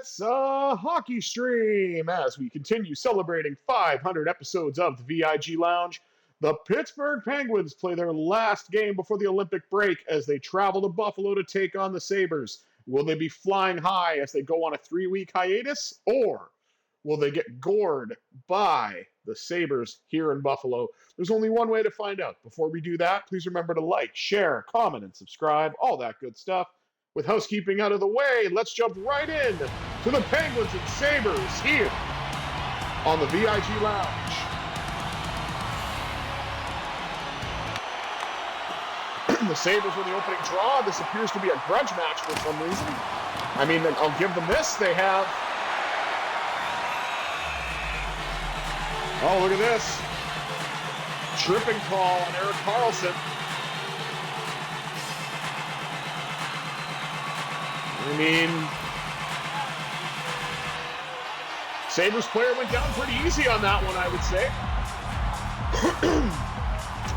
It's a hockey stream as we continue celebrating 500 episodes of the VIG Lounge. The Pittsburgh Penguins play their last game before the Olympic break as they travel to Buffalo to take on the Sabres. Will they be flying high as they go on a 3-week hiatus, or will they get gored by the Sabres here in Buffalo? There's only one way to find out. Before we do that, please remember to like, share, comment, and subscribe, all that good stuff. With housekeeping out of the way, let's jump right in to the Penguins and Sabres here on the VIG Lounge. The Sabres were the opening draw. This appears to be a grudge match for some reason. I mean, I'll give them this. They have... Oh, look at this. Tripping call on Erik Karlsson. I mean, Sabres player went down pretty easy on that one, I would say.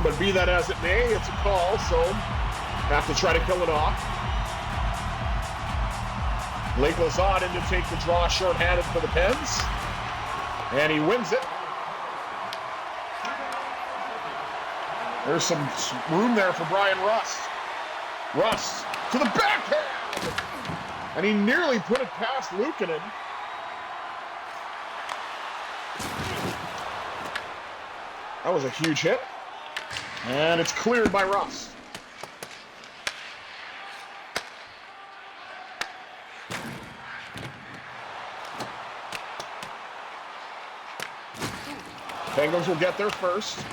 But be that as it may, it's a call, so have to try to kill it off. Blake Lazard in to take the draw short-handed for the Pens. And he wins it. There's some room there for Brian Rust. Rust to the backhand! And he nearly put it past Luukkonen. That was a huge hit. And it's cleared by Rust. Penguins will get there first.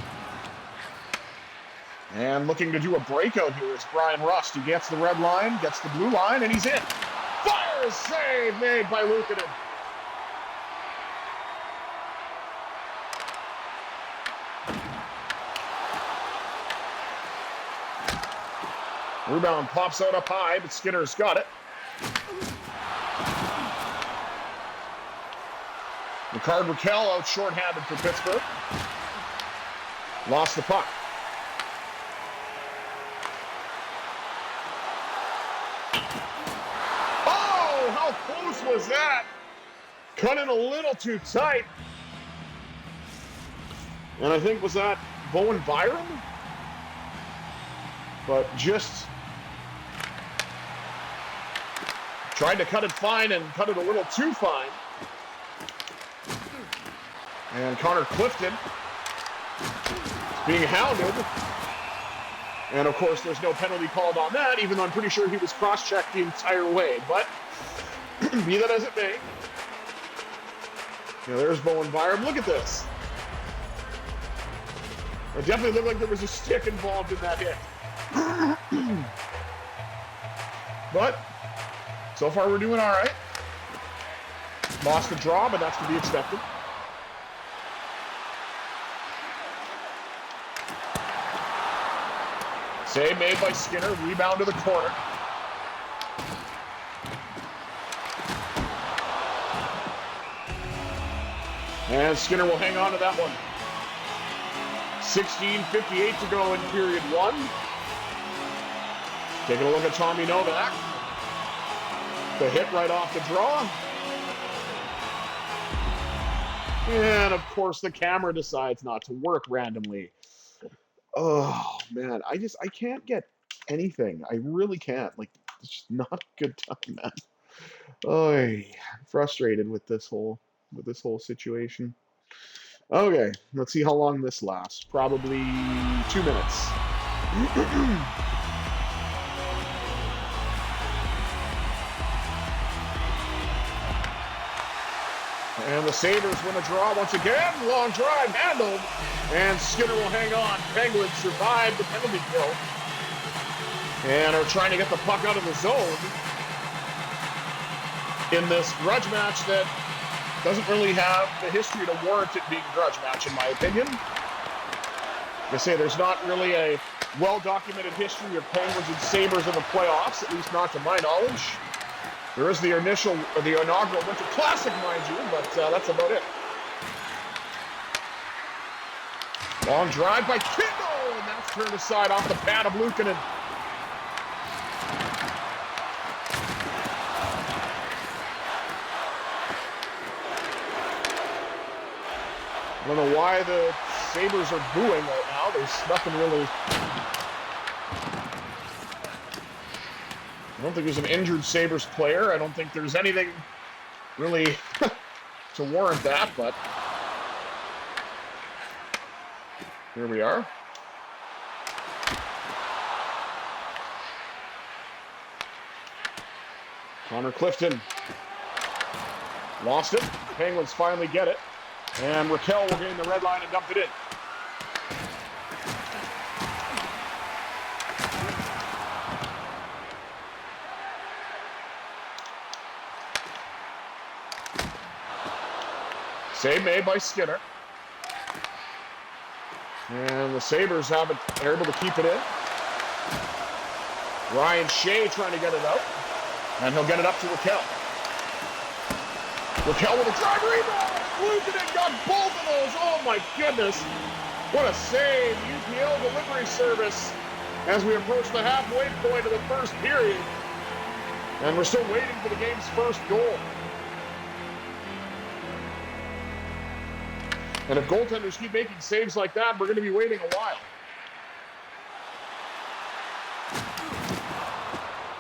And looking to do a breakout here is Brian Rust. He gets the red line, gets the blue line, and he's in. Fire save made by Luukkonen. Rebound pops out up high, but Skinner's got it. Ricard-Raquel out short-handed for Pittsburgh. Lost the puck. Oh, how close was that? Cut in a little too tight. And I think, was that Bowen Byram? But just tried to cut it fine and cut it a little too fine. And Connor Clifton is being hounded. And of course, there's no penalty called on that, even though I'm pretty sure he was cross-checked the entire way. But be that as it may. You know, there's Bowen Byram. Look at this. It definitely looked like there was a stick involved in that hit. But so far we're doing all right. Lost the draw, but that's to be expected. Save made by Skinner. Rebound to the corner. And Skinner will hang on to that one. 16:58 to go in period one. Taking a look at Tommy Novak. The hit right off the draw. And of course the camera decides not to work randomly. Oh man, I can't get anything. I really can't. Like, it's just not a good time, man. Oh, I'm frustrated with this whole situation. Okay, let's see how long this lasts. Probably 2 minutes. And the Sabres win a draw once again. Long drive handled. And Skinner will hang on. Penguins survive the penalty kill. And are trying to get the puck out of the zone in this grudge match that doesn't really have the history to warrant it being a grudge match, in my opinion. Like I say, there's not really a well-documented history of Penguins and Sabres in the playoffs, at least not to my knowledge. There is the inaugural Winter Classic, mind you, but that's about it. Long drive by Kindle, and that's turned aside off the pad of Luukkonen. I don't know why the Sabres are booing right now. There's nothing really... I don't think there's an injured Sabres player. I don't think there's anything really to warrant that, but here we are. Connor Clifton lost it. Penguins finally get it. And Raquel will gain the red line and dump it in. Save made by Skinner. And the Sabres are able to keep it in. Ryan Shea trying to get it out. And he'll get it up to Raquel. Raquel with a drive rebound. Luukkonen got both of those. Oh my goodness. What a save. UPL delivery service as we approach the halfway point of the first period. And we're still waiting for the game's first goal. And if goaltenders keep making saves like that, we're going to be waiting a while.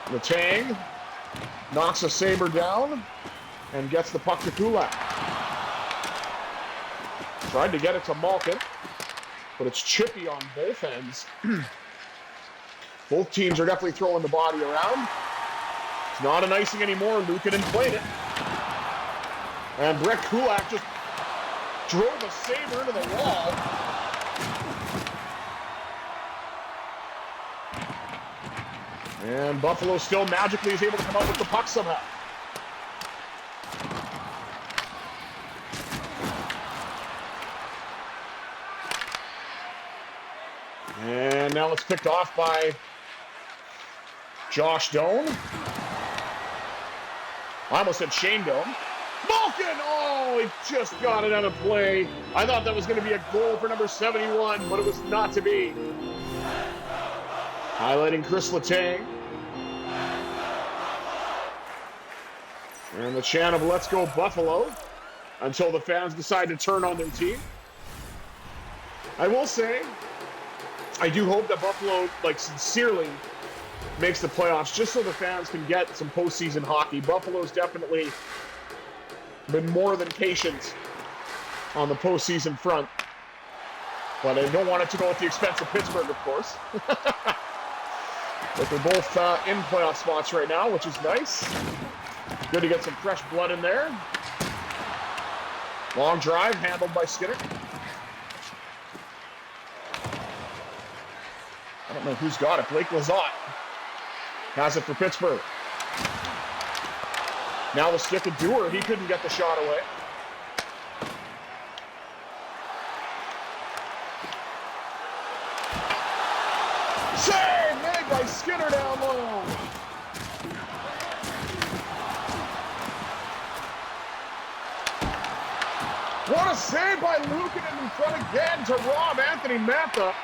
Letang knocks a Sabre down and gets the puck to Kulak. Tried to get it to Malkin, but it's chippy on both ends. Both teams are definitely throwing the body around. It's not an icing anymore. Luukkonen played it. And Brett Kulak just drove a Sabre into the wall. And Buffalo still magically is able to come up with the puck somehow. And now it's picked off by Josh Doan. I almost said Shane Doan. Malkin! Oh, he just got it out of play. I thought that was going to be a goal for number 71, but it was not to be. Highlighting Chris Letang. And the chant of "Let's Go Buffalo" until the fans decide to turn on their team. I will say, I do hope that Buffalo, sincerely makes the playoffs just so the fans can get some postseason hockey. Buffalo's definitely been more than patient on the postseason front. But I don't want it to go at the expense of Pittsburgh, of course. But they're both in playoff spots right now, which is nice. Good to get some fresh blood in there. Long drive, handled by Skinner. I don't know who's got it. Blake Lizotte has it for Pittsburgh. Now the stick of Dewar. He couldn't get the shot away. Save made by Skinner down low. What a save by Luukkonen in front again to rob Anthony Mantha.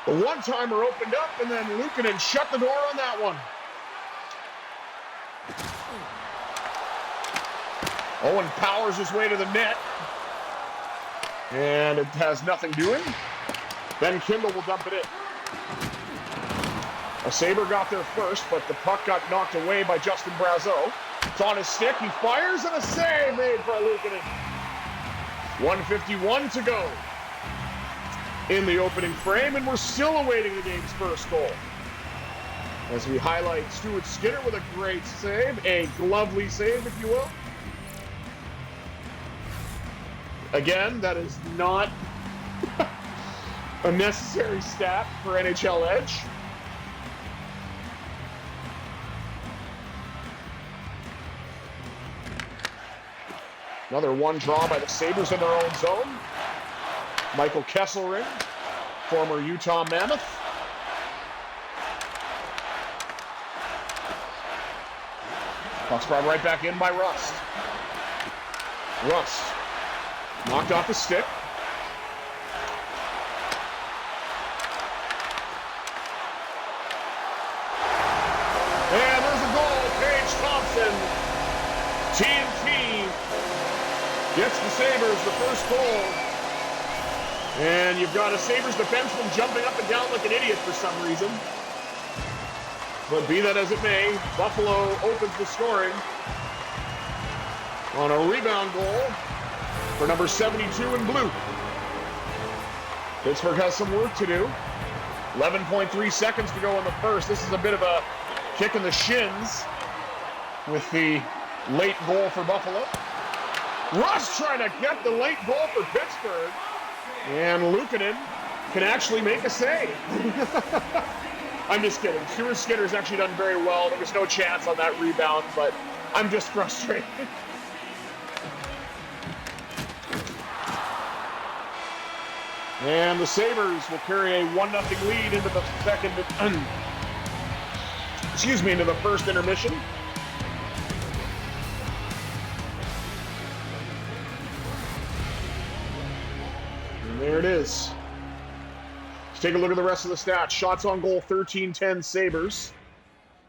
The one-timer opened up, and then Luukkonen shut the door on that one. Owen powers his way to the net. And it has nothing doing. Ben Kindle will dump it in. A Sabre got there first, but the puck got knocked away by Justin Brazeau. It's on his stick. He fires, and a save made by Luukkonen. 1:51 to go in the opening frame, and we're still awaiting the game's first goal. As we highlight Stuart Skinner with a great save, a lovely save, if you will. Again, that is not a necessary stat for NHL Edge. Another one draw by the Sabres in their own zone. Michael Kesselring, former Utah Mammoth. Puck's brought right back in by Rust. Rust knocked off the stick. And there's a goal. Paige Thompson. TNT gets the Sabres the first goal. And you've got a Sabres defenseman jumping up and down like an idiot for some reason. But be that as it may, Buffalo opens the scoring on a rebound goal for number 72 in blue. Pittsburgh has some work to do. 11.3 seconds to go in the first. This is a bit of a kick in the shins with the late goal for Buffalo. Russ trying to get the late goal for Pittsburgh. And Luukkonen can actually make a save. I'm just kidding. Stuart Skinner's actually done very well. There was no chance on that rebound, but I'm just frustrated. And the Sabres will carry a 1-0 lead into the into the first intermission. And there it is. Let's take a look at the rest of the stats. Shots on goal, 13-10 Sabres.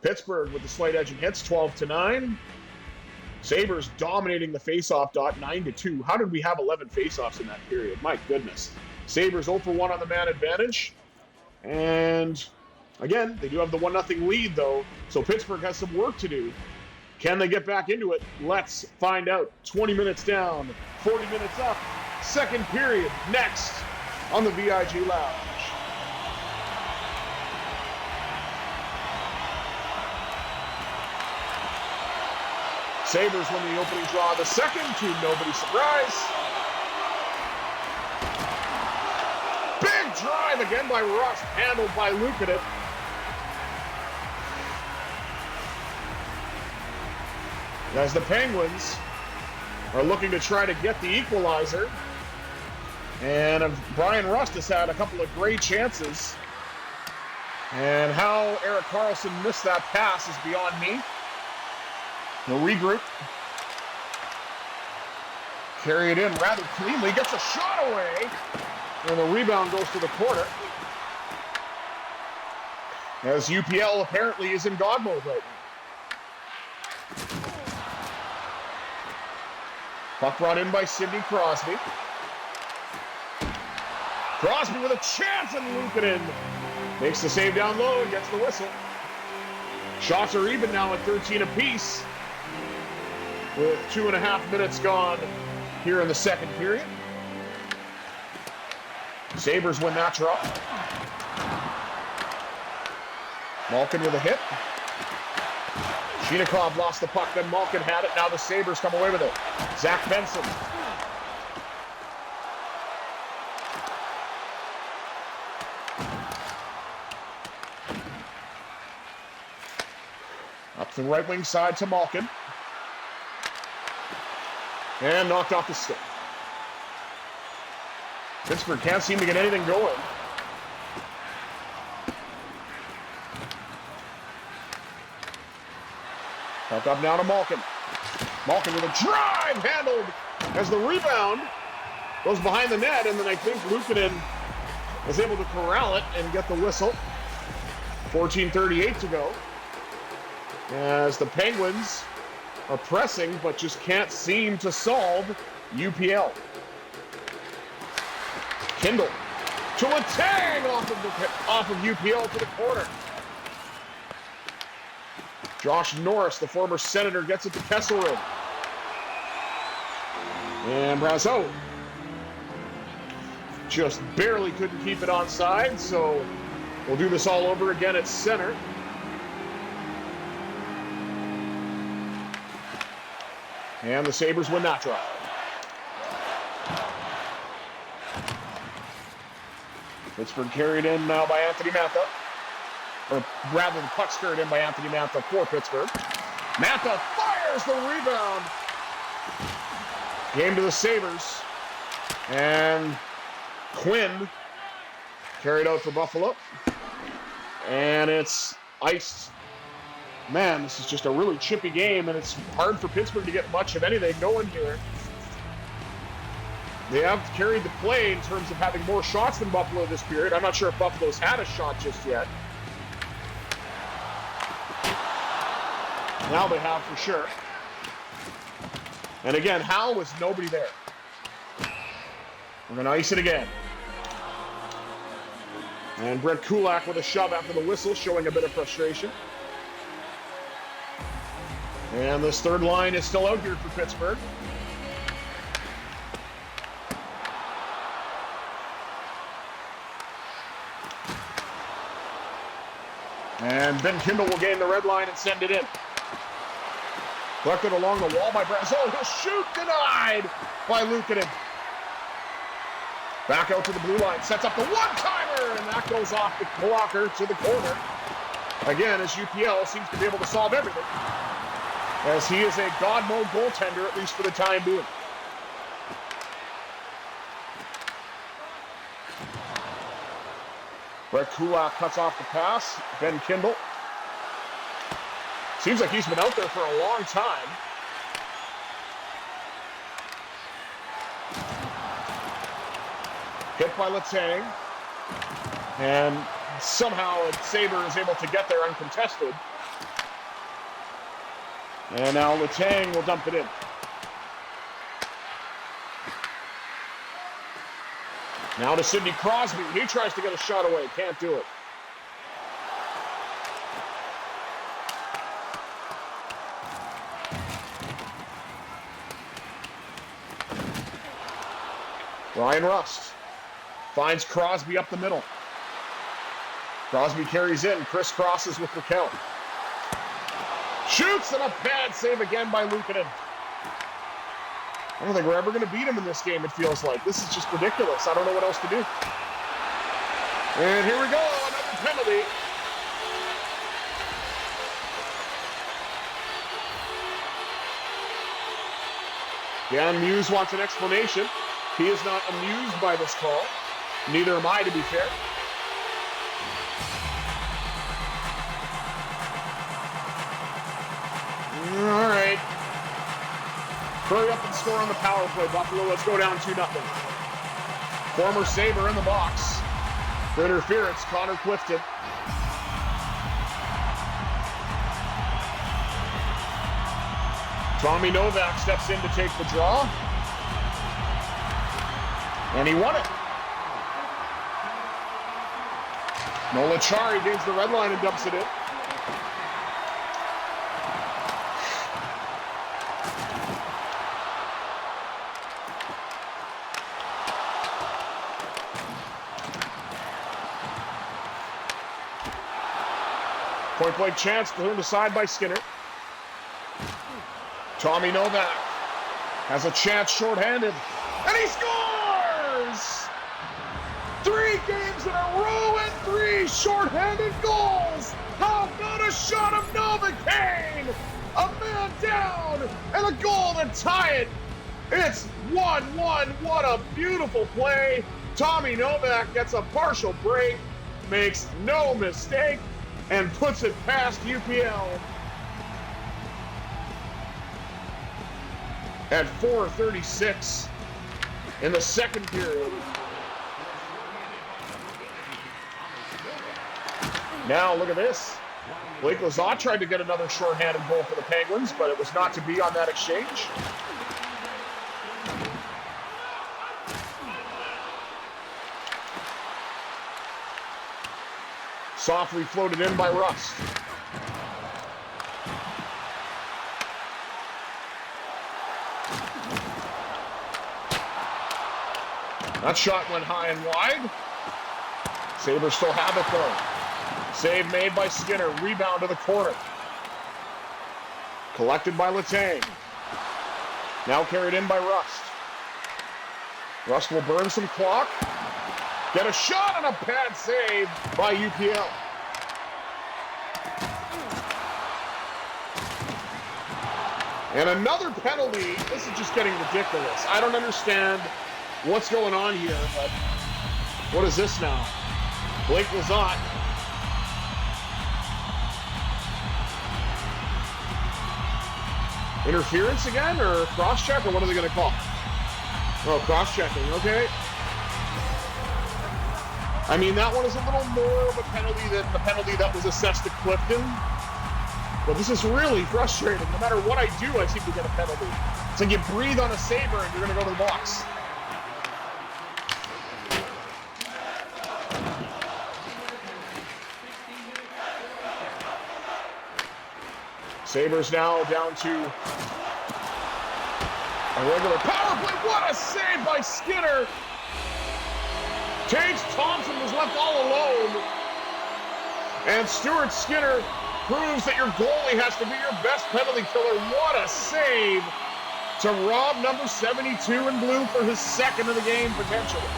Pittsburgh with the slight edge and hits, 12-9. Sabres dominating the faceoff dot, 9-2. How did we have 11 faceoffs in that period? My goodness. Sabres 0 for 1 on the man advantage. And again, they do have the 1-0 lead though, so Pittsburgh has some work to do. Can they get back into it? Let's find out. 20 minutes down, 40 minutes up. Second period next on the VIG Lounge. Sabres win the opening draw of the second to nobody's surprise. Big drive again by Russ, handled by Luukkonen. As the Penguins are looking to try to get the equalizer. And Brian Rust has had a couple of great chances. And how Erik Karlsson missed that pass is beyond me. He'll regroup. Carry it in rather cleanly. Gets a shot away. And the rebound goes to the corner. As UPL apparently is in God mode right now. Puck brought in by Sidney Crosby. Crosby with a chance, and Luukkonen makes the save down low and gets the whistle. Shots are even now at 13 apiece with 2.5 minutes gone here in the second period. Sabres win that draw. Malkin with a hit. Chinikov lost the puck, then Malkin had it. Now the Sabres come away with it. Zach Benson. Up the right wing side to Malkin. And knocked off the stick. Pittsburgh can't seem to get anything going. Puck up now to Malkin. Malkin with a drive, handled as the rebound goes behind the net, and then I think Luukkonen is able to corral it and get the whistle. 14:38 to go. As the Penguins are pressing, but just can't seem to solve UPL. Kindle to Letang off of UPL to the corner. Josh Norris, the former Senator, gets it to Kesselring. And Brazeau just barely couldn't keep it onside, so we'll do this all over again at center. And the Sabres win that draw. Pittsburgh carried in now by Anthony Mantha. Or rather, the puck's carried in by Anthony Mantha for Pittsburgh. Mantha fires the rebound. Game to the Sabres. And Quinn carried out for Buffalo. And it's iced. Man, this is just a really chippy game, and it's hard for Pittsburgh to get much of anything going here. They have carried the play in terms of having more shots than Buffalo this period. I'm not sure if Buffalo's had a shot just yet. Now they have for sure. And again, how was nobody there? We're going to ice it again. And Brett Kulak with a shove after the whistle, showing a bit of frustration. And this third line is still out here for Pittsburgh. And Ben Kindle will gain the red line and send it in. Collected along the wall by Brazeau. Oh, he'll shoot, denied by Luukkonen. Back out to the blue line, sets up the one-timer, and that goes off the blocker to the corner. Again, as UPL seems to be able to solve everything, as he is a God mode goaltender, at least for the time being. Brett Kulak cuts off the pass. Ben Kindle. Seems like he's been out there for a long time. Hit by Letang. And somehow Sabre is able to get there uncontested. And now Letang will dump it in. Now to Sidney Crosby. He tries to get a shot away. Can't do it. Ryan Rust finds Crosby up the middle. Crosby carries in, crisscrosses with Raquel. Shoots, and a bad save again by Luukkonen. I don't think we're ever going to beat him in this game, it feels like. This is just ridiculous. I don't know what else to do. And here we go, another penalty. Dan Muse wants an explanation. He is not amused by this call. Neither am I, to be fair. All right. Hurry up and score on the power play, Buffalo. Let's go down 2-0. Former Sabre in the box. For interference, Connor Clifton. Tommy Novak steps in to take the draw. And he won it. Nola Chari gains the red line and dumps it in. Point blank chance turned aside by Skinner. Tommy Novak has a chance shorthanded. And he scores! 3 games in a row and 3 shorthanded goals! How about a shot of Novocaine? A man down and a goal to tie it. It's 1-1. What a beautiful play. Tommy Novak gets a partial break, makes no mistake, and puts it past UPL. At 4:36 in the second period. Now look at this. Blake Lizotte tried to get another shorthanded goal for the Penguins, but it was not to be on that exchange. Softly floated in by Rust. That shot went high and wide. Sabres still have it though. Save made by Skinner. Rebound to the corner. Collected by Letang. Now carried in by Rust. Rust will burn some clock. Get a shot and a bad save by UPL. And another penalty. This is just getting ridiculous. I don't understand what's going on here, but what is this now? Blake Lizotte. Interference again, or cross-check, or what are they going to call? Oh, cross-checking, okay. I mean, that one is a little more of a penalty than the penalty that was assessed to Clifton. But this is really frustrating. No matter what I do, I seem to get a penalty. It's like you breathe on a Sabre and you're going to go to the box. Sabres now down to a regular power play. What a save by Skinner. Tage Thompson was left all alone. And Stuart Skinner proves that your goalie has to be your best penalty killer. What a save to rob number 72 in blue for his second of the game, potentially.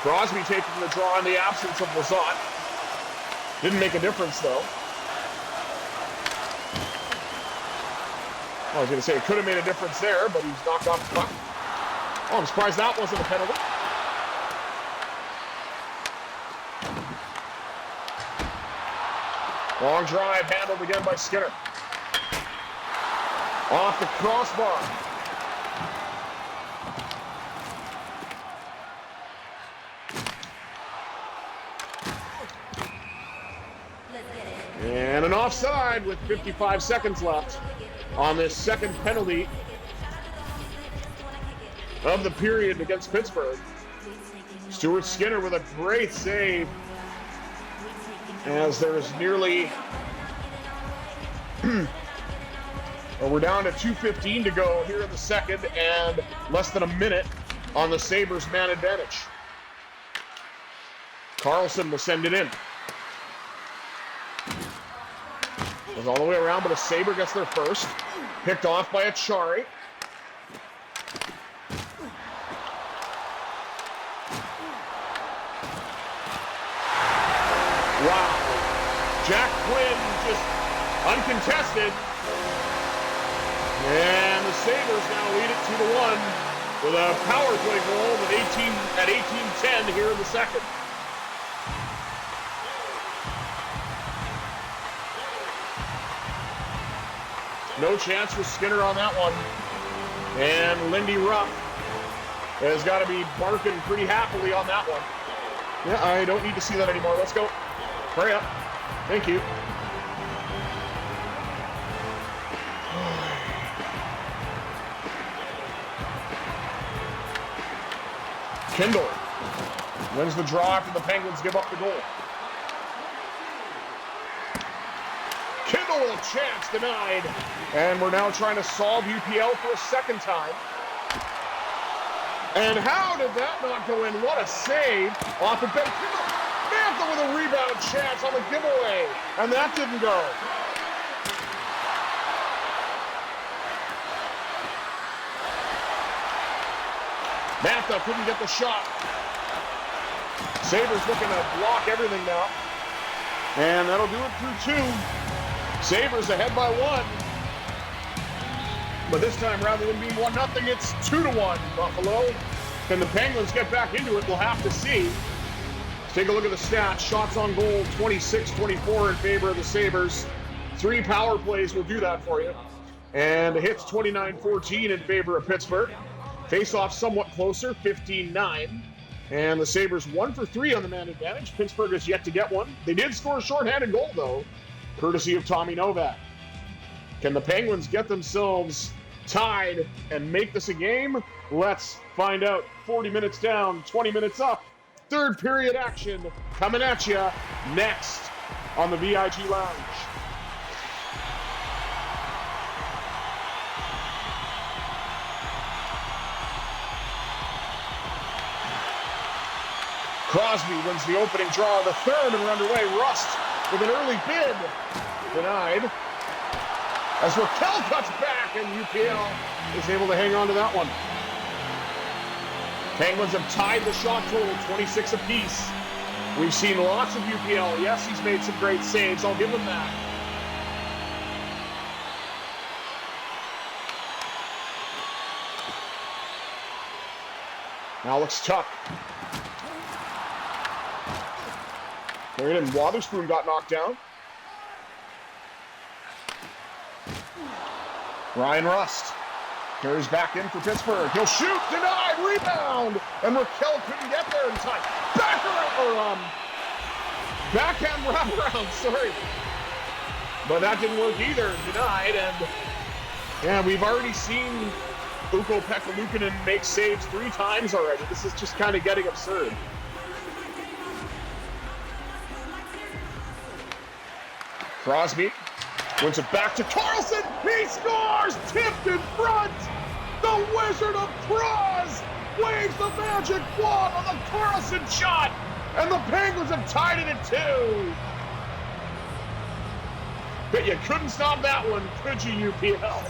Crosby taking the draw in the absence of Lazat. Didn't make a difference, though. Well, I was going to say it could have made a difference there, but he's knocked off the puck. Oh, I'm surprised that wasn't a penalty. Long drive handled again by Skinner. Off the crossbar. And an offside with 55 seconds left on this second penalty of the period against Pittsburgh. Stuart Skinner with a great save as there's nearly well, we're down to 2:15 to go here in the second and less than a minute on the Sabres man advantage. Karlsson will send it in. Goes all the way around, but a Sabre gets there first. Picked off by Achari. Wow. Jack Quinn just uncontested. And the Sabres now lead it 2-1 with a power play goal at 18:10 here in the second. No chance for Skinner on that one. And Lindy Ruff has got to be barking pretty happily on that one. Yeah, I don't need to see that anymore. Let's go. Hurry up. Thank you. Kindle wins the draw after the Penguins give up the goal. Kindle with a chance denied. And we're now trying to solve UPL for a second time. And how did that not go in? What a save off of Ben Kindle. Mantha with a rebound chance on the giveaway. And that didn't go. Mantha couldn't get the shot. Sabres looking to block everything now. And that'll do it through two. Sabres ahead by one. But this time, rather than being 1-0, it's 2-1 Buffalo. Can the Penguins get back into it? We'll have to see. Let's take a look at the stats. Shots on goal, 26-24 in favor of the Sabres. 3 power plays will do that for you. And the hits, 29-14 in favor of Pittsburgh. Face-off somewhat closer, 15-9. And the Sabres 1 for 3 on the man advantage. Pittsburgh has yet to get one. They did score a shorthanded goal, though, courtesy of Tommy Novak. Can the Penguins get themselves tied and make this a game? Let's find out. 40 minutes down, 20 minutes up. Third period action coming at you next on the VIG Lounge. Crosby wins the opening draw of the third, and we're underway. Rust with an early bid. Denied. As Raquel cuts back, and UPL is able to hang on to that one. Penguins have tied the shot total, 26 apiece. We've seen lots of UPL. Yes, he's made some great saves. I'll give him that. Alex Tuck. Carried in. Wotherspoon got knocked down. Ryan Rust carries back in for Pittsburgh. He'll shoot, denied, rebound, and Raquel couldn't get there in time. Backhand wraparound, sorry. But that didn't work either, denied. And yeah, we've already seen Ukko-Pekka Luukkonen make saves 3 times already. This is just kind of getting absurd. Crosby wins it back to Karlsson. He scores! Tipped in front! The Wizard of Cross waves the magic wand on the Karlsson shot! And the Penguins have tied it at 2. But you couldn't stop that one, could you, UPL?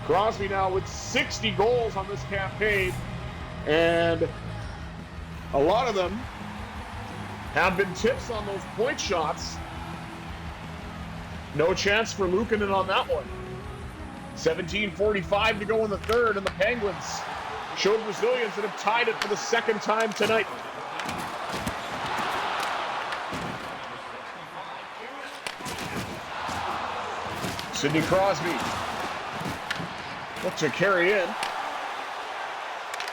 Crosby now with 60 goals on this campaign, and a lot of them have been tips on those point shots. No chance for Luukkonen on that one. 17:45 to go in the third, and the Penguins showed resilience and have tied it for the second time tonight. Sidney Crosby looked to carry in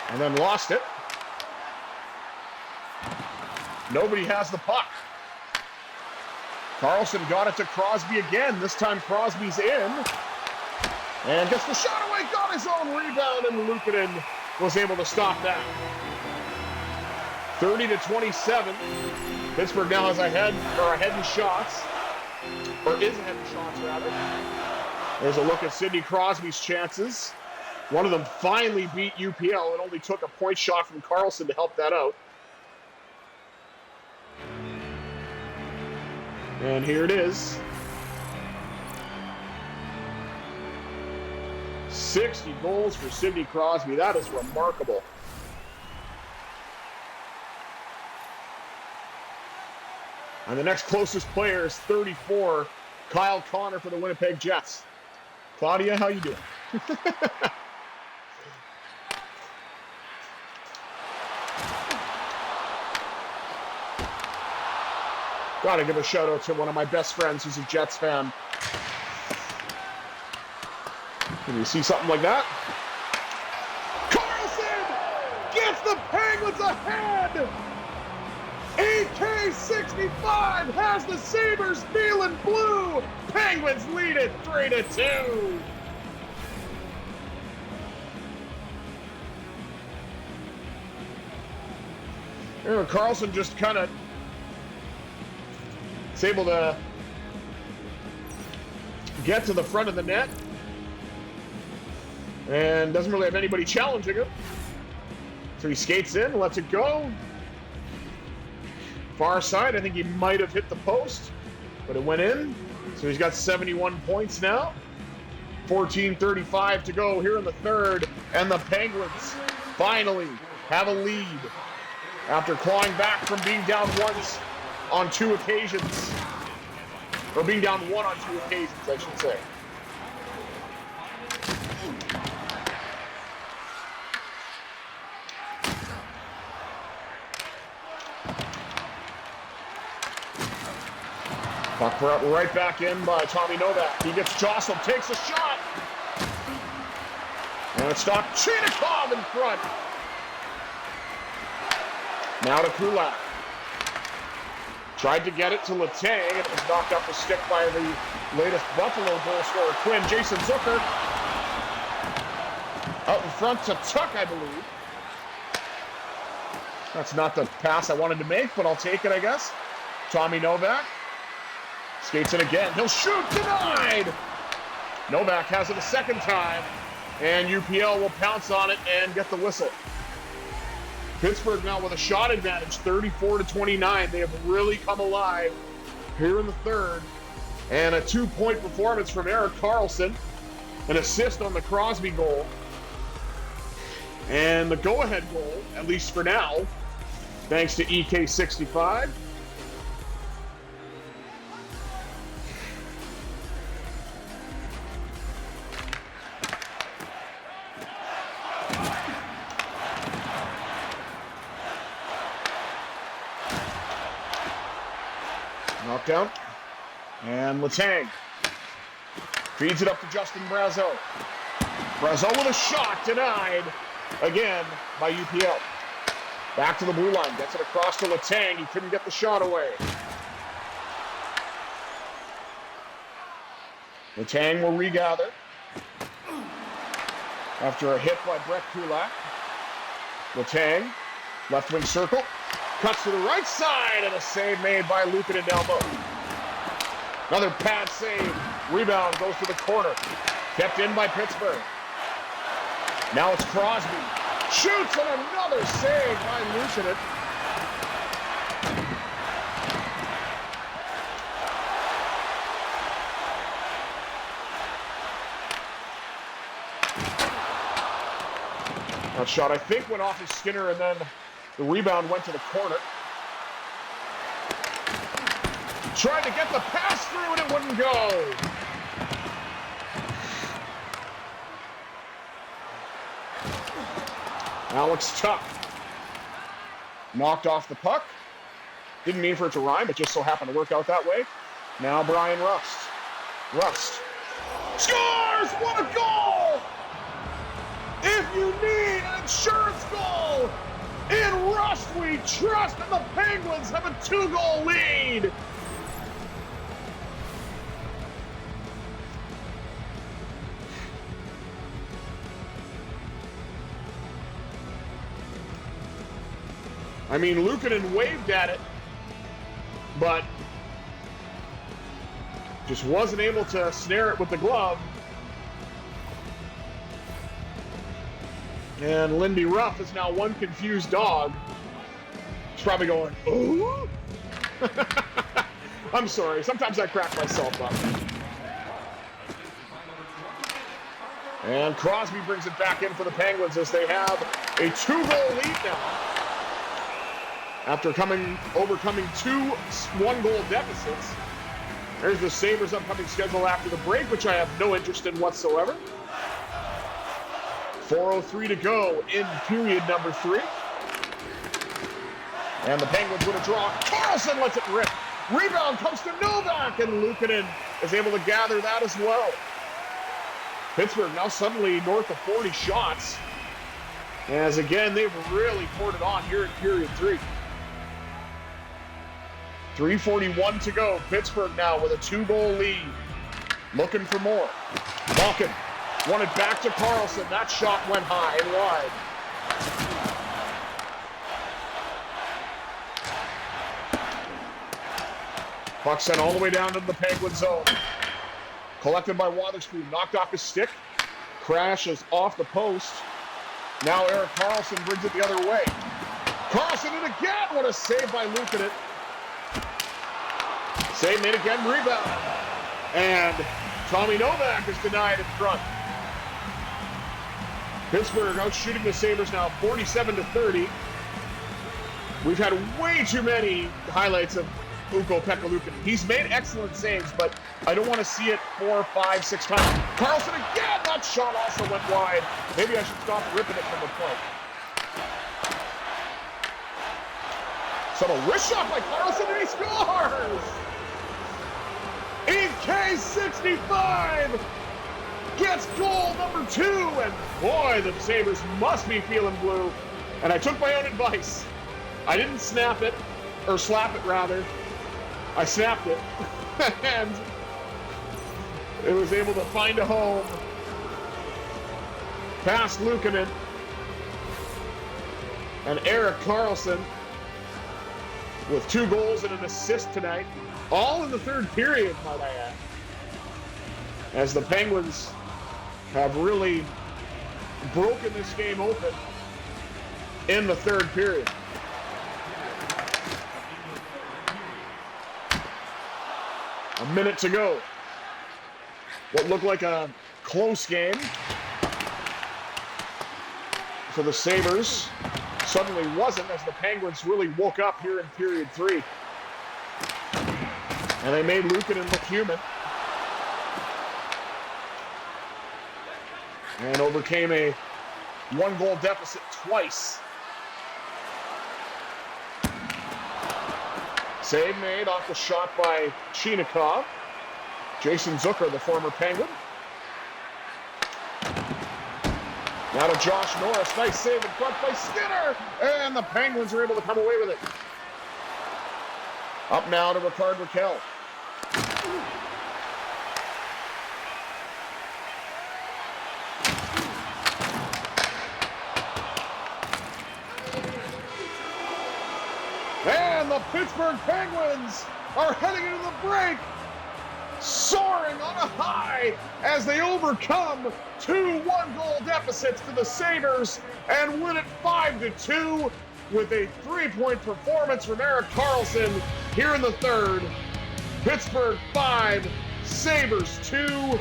and then lost it. Nobody has the puck. Karlsson got it to Crosby again. This time Crosby's in and gets the shot away, got his own rebound, and Luukkonen was able to stop that. 30-27. Pittsburgh now is ahead in shots, or is ahead in shots rather. There's a look at Sidney Crosby's chances. One of them finally beat UPL. It only took a point shot from Karlsson to help that out. And here it is. 60 goals for Sidney Crosby. That is remarkable. And the next closest player is 34, Kyle Connor for the Winnipeg Jets. Claudia, how you doing? Gotta give a shout out to one of my best friends who's a Jets fan. Can you see something like that? Karlsson gets the Penguins ahead! AK-65 has the Sabres feeling blue! Penguins lead it 3-2! Erik Karlsson just kind of is able to get to the front of the net and doesn't really have anybody challenging him. So he skates in, lets it go. Far side, I think he might have hit the post, but it went in. So he's got 71 points now. 14:35 to go here in the third, and the Penguins finally have a lead after clawing back from being down once on 2 occasions. Or being down 1 on 2 occasions, I should say. Puck right back in by Tommy Novak. He gets jostled, takes a shot. And it's stopped. Chinikov in front. Now to Kulak. Tried to get it to Letang. It was knocked off the stick by the latest Buffalo goal scorer, twin Jason Zucker. Out in front to Tuck, I believe. That's not the pass I wanted to make, but I'll take it, I guess. Tommy Novak. Skates it again. He'll shoot. Denied! Novak has it a second time, and UPL will pounce on it and get the whistle. Pittsburgh now with a shot advantage, 34-29. They have really come alive here in the third. And a 2-point performance from Erik Karlsson. An assist on the Crosby goal. And the go-ahead goal, at least for now, thanks to EK65. Knockdown. And Letang feeds it up to Justin Brazeau. Brazeau with a shot, denied again by UPL. Back to the blue line. Gets it across to Letang. He couldn't get the shot away. Letang will regather after a hit by Brett Kulak. Letang, left wing circle, cuts to the right side, and a save made by Luukkonen and Elmo. Another pad save. Rebound goes to the corner. Kept in by Pittsburgh. Now it's Crosby. Shoots, and another save by Luukkonen. That shot, I think, went off his Skinner, and then the rebound went to the corner. Tried to get the pass through, and it wouldn't go. Alex Tuck knocked off the puck. Didn't mean for it to rhyme, but just so happened to work out that way. Now Brian Rust. Rust scores! What a goal! If you need an insurance goal, in Rust we trust, and the Penguins have a 2-goal lead. I mean, Luukkonen waved at it, but just wasn't able to snare it with the glove. And Lindy Ruff is now one confused dog. He's probably going, ooh? I'm sorry, sometimes I crack myself up. And Crosby brings it back in for the Penguins as they have a 2-goal lead now. After overcoming 2 1-goal deficits. There's the Sabres' upcoming schedule after the break, which I have no interest in whatsoever. 4:03 to go in period number 3. And the Penguins with a draw. Karlsson lets it rip. Rebound comes to Novak, and Luukkonen is able to gather that as well. Pittsburgh now suddenly north of 40 shots. As again, they've really poured it on here in period 3. 3:41 to go. Pittsburgh now with a 2-goal lead. Looking for more. Malkin won it back to Karlsson. That shot went high and wide. Puck sent all the way down to the Penguin zone. Collected by Wotherspoon. Knocked off his stick. Crashes off the post. Now Erik Karlsson brings it the other way. Karlsson in again. What a save by Luukkonen. Save made again, rebound. And Tommy Novak is denied in front. Pittsburgh out shooting the Sabres now 47-30. We've had way too many highlights of Ukko-Pekka Luukkonen. He's made excellent saves, but I don't want to see it 4, 5, 6 times. Karlsson again! That shot also went wide. Maybe I should stop ripping it from the point. So a wrist shot by Karlsson, and he scores! EK65 gets goal number 2, and boy, the Sabres must be feeling blue. And I took my own advice. I didn't snap it, or slap it rather. I snapped it, and it was able to find a home past Luukkonen and Erik Karlsson with 2 goals and an assist tonight. All in the 3rd period, might I add. As the Penguins have really broken this game open in the 3rd period. A minute to go. What looked like a close game for the Sabres suddenly wasn't, as the Penguins really woke up here in period 3. And they made Luukkonen look human. And overcame a 1-goal deficit twice. Save made off the shot by Chinakhov. Jason Zucker, the former Penguin. Now to Josh Norris. Nice save in front by Skinner. And the Penguins are able to come away with it. Up now to Ricard Raquel. And the Pittsburgh Penguins are heading into the break, soaring on a high as they overcome two one-goal deficits to the Sabres and win it 5-2 with a three-point performance from Erik Karlsson here in the third. Pittsburgh 5, Sabres 2.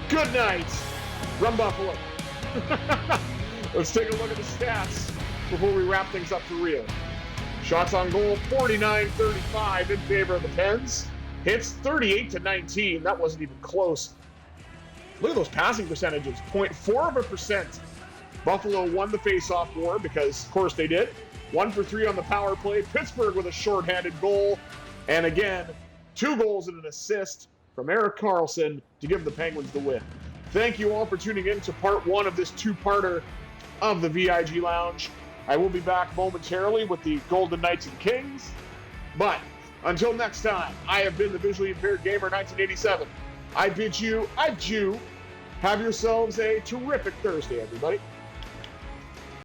Good night from Buffalo. Let's take a look at the stats before we wrap things up for real. Shots on goal, 49-35 in favor of the Pens. Hits, 38-19. That wasn't even close. Look at those passing percentages, 0.4%. Buffalo won the face-off war because, of course, they did. 1 for 3 on the power play. Pittsburgh with a shorthanded goal. And again, 2 goals and an assist from Erik Karlsson to give the Penguins the win. Thank you all for tuning in to part 1 of this 2-parter of the VIG Lounge. I will be back momentarily with the Golden Knights and Kings. But until next time, I have been the Visually Impaired Gamer 1987. I bid you adieu. Have yourselves a terrific Thursday, everybody.